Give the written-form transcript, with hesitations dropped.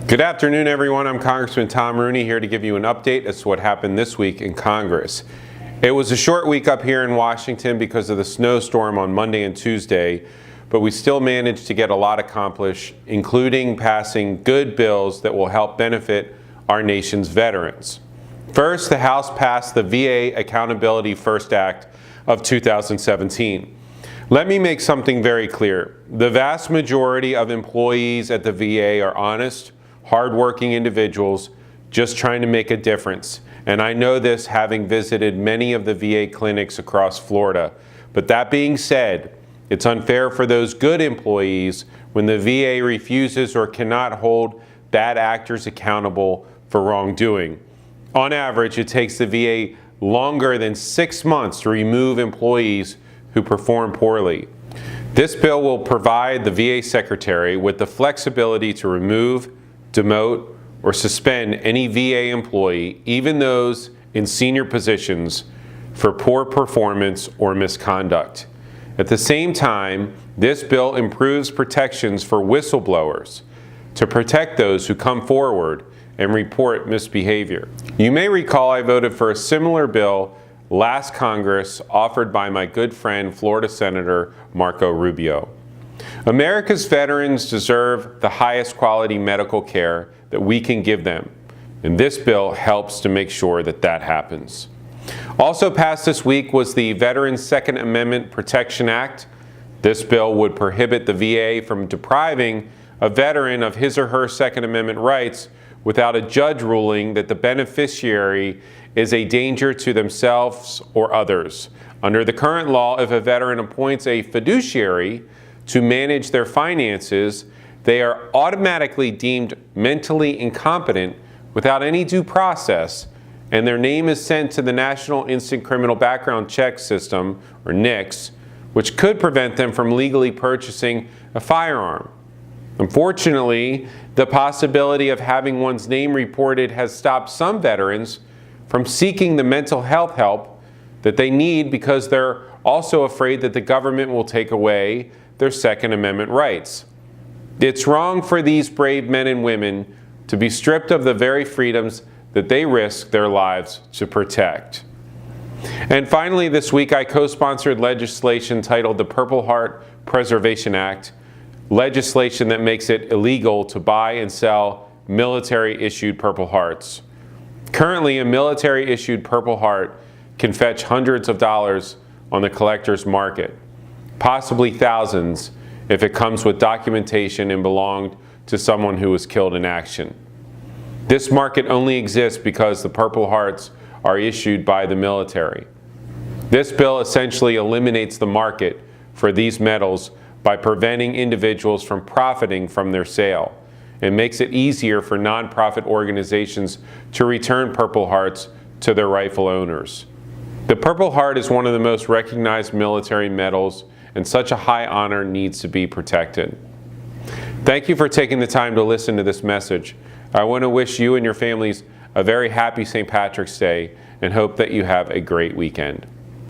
Good afternoon, everyone. I'm Congressman Tom Rooney here to give you an update as to what happened this week in Congress. It was a short week up here in Washington because of the snowstorm on Monday and Tuesday, but we still managed to get a lot accomplished, including passing good bills that will help benefit our nation's veterans. First, the House passed the VA Accountability First Act of 2017. Let me make something very clear. The vast majority of employees at the VA are honest, hardworking individuals just trying to make a difference. And I know this having visited many of the VA clinics across Florida. But that being said, it's unfair for those good employees when the VA refuses or cannot hold bad actors accountable for wrongdoing. On average, it takes the VA longer than 6 months to remove employees who perform poorly. This bill will provide the VA Secretary with the flexibility to remove, demote, or suspend any VA employee, even those in senior positions, for poor performance or misconduct. At the same time, this bill improves protections for whistleblowers to protect those who come forward and report misbehavior. You may recall I voted for a similar bill last Congress offered by my good friend Florida Senator Marco Rubio. America's veterans deserve the highest quality medical care that we can give them, and this bill helps to make sure that that happens. Also passed this week was the Veterans Second Amendment Protection Act. This bill would prohibit the VA from depriving a veteran of his or her Second Amendment rights without a judge ruling that the beneficiary is a danger to themselves or others. Under the current law, if a veteran appoints a fiduciary to manage their finances, they are automatically deemed mentally incompetent without any due process, and their name is sent to the National Instant Criminal Background Check System, or NICS, which could prevent them from legally purchasing a firearm. Unfortunately, the possibility of having one's name reported has stopped some veterans from seeking the mental health help that they need because they're also afraid that the government will take away their Second Amendment rights. It's wrong for these brave men and women to be stripped of the very freedoms that they risk their lives to protect. And finally, this week I co-sponsored legislation titled the Purple Heart Preservation Act, legislation that makes it illegal to buy and sell military-issued Purple Hearts. Currently, a military-issued Purple Heart can fetch hundreds of dollars on the collector's market, possibly thousands if it comes with documentation and belonged to someone who was killed in action. This market only exists because the Purple Hearts are issued by the military. This bill essentially eliminates the market for these medals by preventing individuals from profiting from their sale, and makes it easier for nonprofit organizations to return Purple Hearts to their rightful owners. The Purple Heart is one of the most recognized military medals, and such a high honor needs to be protected. Thank you for taking the time to listen to this message. I want to wish you and your families a very happy St. Patrick's Day and hope that you have a great weekend.